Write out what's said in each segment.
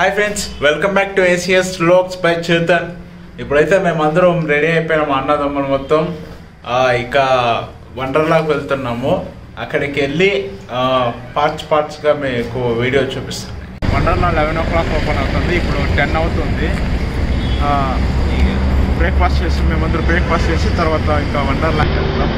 Hi friends, welcome back to ACS vlogs by Chetan. ఇప్పుడైతే మేమందరం ready అయిపోయినాము, అన్నదమ్ములు మొత్తం. ఇక వండర్లాకి వెళ్తున్నాము. అక్కడికి వెళ్ళి పార్ట్స్గా మీకు వీడియో చూపిస్తాను. వండర్లా 11 o'clock ఓపెన్ అవుతుంది. ఇప్పుడు 10 అవుతుంది. బ్రేక్ఫాస్ట్ చేసి మేమందరూ బ్రేక్ఫాస్ట్ చేసి తర్వాత ఇంకా వండర్లాకి వెళ్తాం.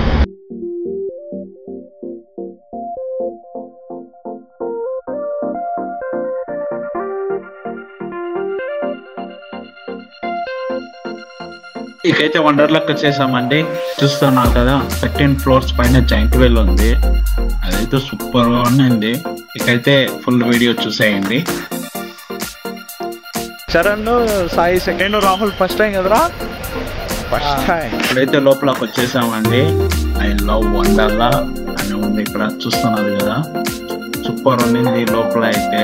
ఇకైతే వండర్లాకి వచ్చేసామండి. చూస్తున్నాం కదా, 13 floors పైన జాయింట్ వీల్ ఉంది. అదైతే సూపర్ గా ఉంది. ఇకైతే ఫుల్ వీడియో చూసేయండి. Charan, Sai second, Rahul first time కదరా, ఫస్ట్ టైం. ఇప్పుడైతే లోపలకి వచ్చేసామండి. ఐ లవ్ వండర్లా అని ఉంది ఇక్కడ, చూస్తున్నారు కదా, సూపర్ ఉండింది. లోపల అయితే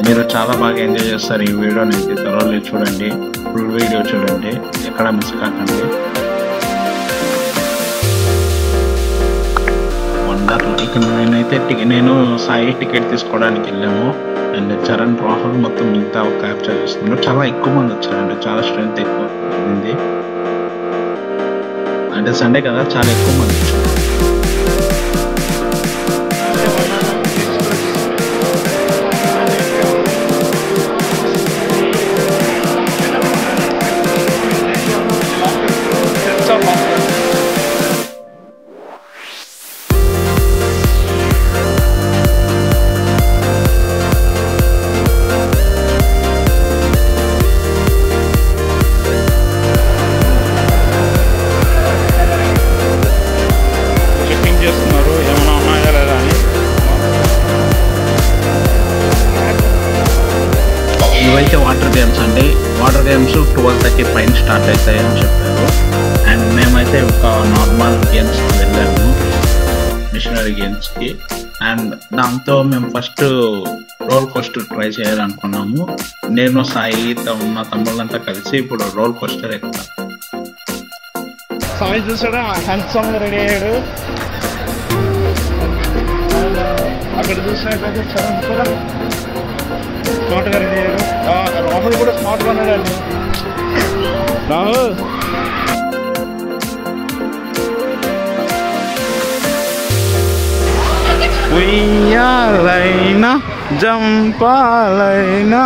మీరు చాలా బాగా ఎంజాయ్ చేస్తారు. ఈ వీడియోని అయితే త్వరలో చూడండి, ఫుల్ వీడియో చూడండి, ఎక్కడ మిస్ కాకండి. వండర్లా ఇక్కడ నేను సాయి టికెట్ తీసుకోవడానికి వెళ్ళాము. అండ్ చరణ్, రాహుల్ మొత్తం మిగతా క్యాప్చర్ చేస్తున్నారు. చాలా ఎక్కువ మంది వచ్చారండి, చాలా స్ట్రెంత్ ఎక్కువ ఉంది. అంటే సండే కదా, చాలా ఎక్కువ మంది వచ్చారు. ఇవైతే వాటర్ గేమ్స్ అండి. వాటర్ గేమ్స్ 12:30 పైన స్టార్ట్ అవుతాయి అని చెప్పారు. అండ్ మేమైతే ఒక నార్మల్ గేమ్స్కి వెళ్ళాము, మిషనరీ గేమ్స్కి. అండ్ దాంతో మేము ఫస్ట్ రోల్ కోస్టర్ ట్రై చేయాలనుకున్నాము. నేను సాయి మా తమ్ముళ్ళంతా కలిసి ఇప్పుడు రోల్ కోస్టర్ ఎక్కుతాం. సాయి చూసాడా, హ్యాండ్సమ్ గా రెడీ అయ్యాడు. అక్కడ చూసినట్లయితే చరణ్ కూడా స్మార్ట్ గా రెడీ అయ్యాడు. రాహుల్ కూడా స్మార్ట్ గా ఉన్నాడు. రాహుల్ ఉయ్యాలైనా జంపాలైనా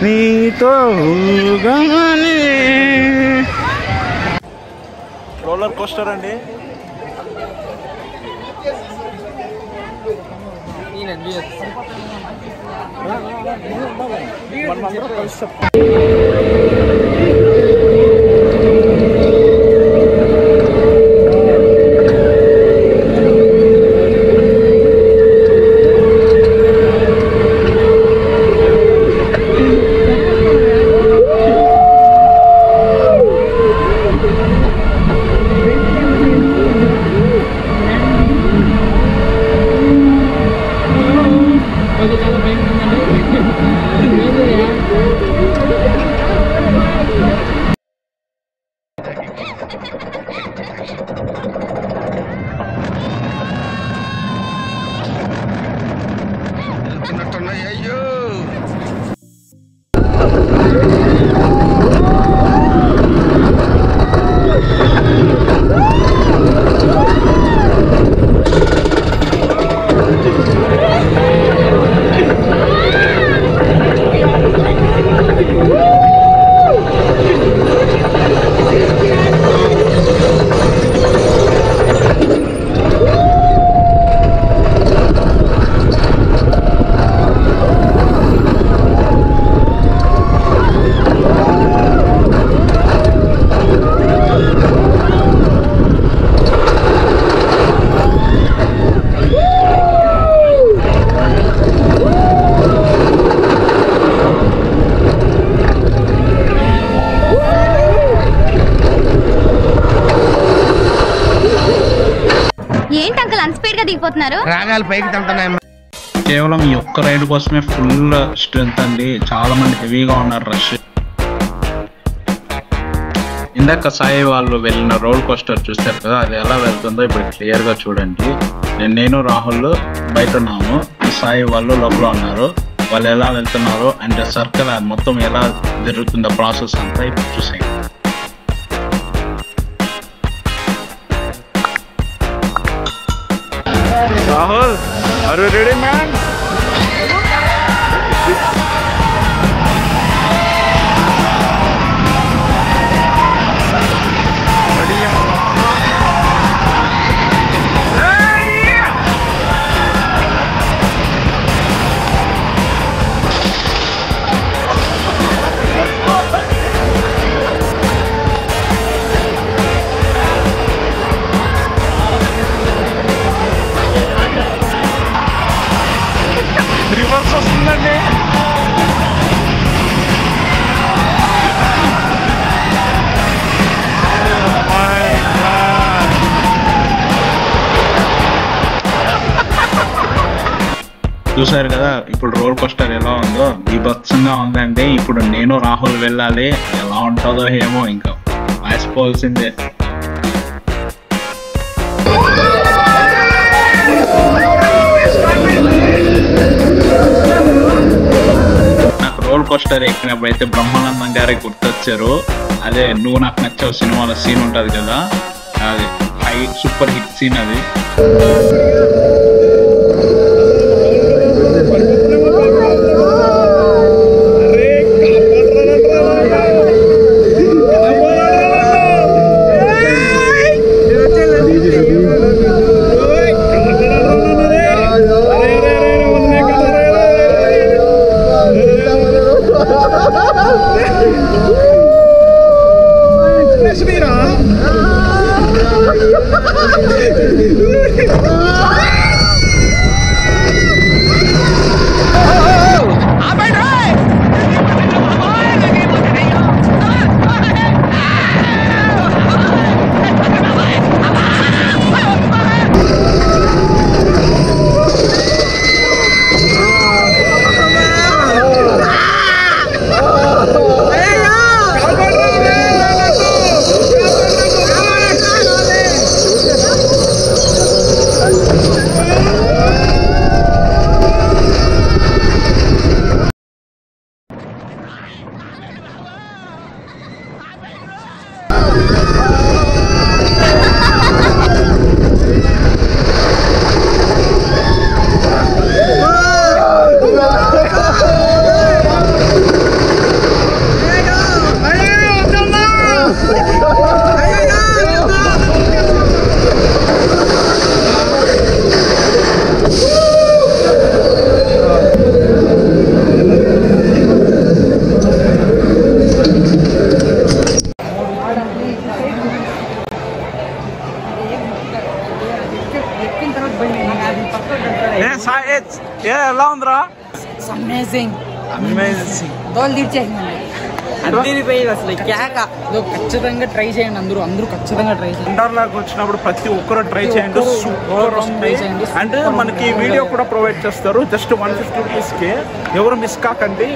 నీతో ఊగమని. రోలర్ కోస్టర్ అండి. రాగాలు పైకి తంటున్నాయి. కేవలం ఈ ఒక్క రైడ్ కోసమే ఫుల్ స్ట్రెంత్ అండి. చాలా మంది హెవీగా ఉన్నారు, రష్. ఇందాక సాయి వాళ్ళు వెళ్ళిన రోల్ కోస్టర్ చూస్తారు కదా, అది ఎలా వెళ్తుందో ఇప్పుడు క్లియర్ గా చూడండి. నేను రాహుల్ బయట ఉన్నాము, సాయి వాళ్ళు లోపల ఉన్నారు. వాళ్ళు ఎలా వెళ్తున్నారు అండ్ సర్కిల్ మొత్తం ఎలా జరుగుతుందో ప్రాసెస్ అంతా ఇప్పుడు చూసాయి. Rahul, are you ready, man? Reverse వస్తుందండి. చూసారు కదా ఇప్పుడు రోల్ కోస్టర్ ఎలా ఉందో, బీభత్సంగా ఉందంటే ఇప్పుడు నేను రాహుల్ వెళ్ళాలి, ఎలా ఉంటుందో ఏమో ఇంకా వేసిపోవాల్సిందే. నాకు రోల్ కోస్టర్ ఎక్కినప్పుడు అయితే బ్రహ్మానందం గారే గుర్తొచ్చారు. అదే నువ్వు నాకు నచ్చావు సినిమాలో సీన్ ఉంటుంది కదా, అది సూపర్ హిట్ సీన్ అది. ఎలా ఉందిరా? Amazing amazing. దోలు తీర్చేసిందండి. అదిరిపోయింది అసలు. ఖచ్చితంగా ట్రై చేయండి, అందరూ ఖచ్చితంగా ట్రై చేయండి. వండర్లాకి వచ్చినప్పుడు ప్రతి ఒక్కరు ట్రై చేయండి, సూపర్ ఉంది. అండ్ మనకి వీడియో కూడా ప్రొవైడ్ చేస్తారు జస్ట్ 150 రూపీస్కి. ఎవరు మిస్ కాకండి,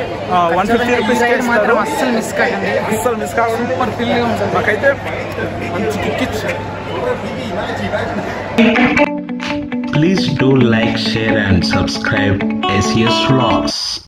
150 రూపీస్ మాత్రం అస్సలు మిస్ కాకండి, అస్సలు మిస్ కాకండి. సూపర్ ఫీల్గా ఉంటుంది. నాకైతే మంచి కిక్ ఇచ్చారు. Please do like, share and subscribe SES Vlogs.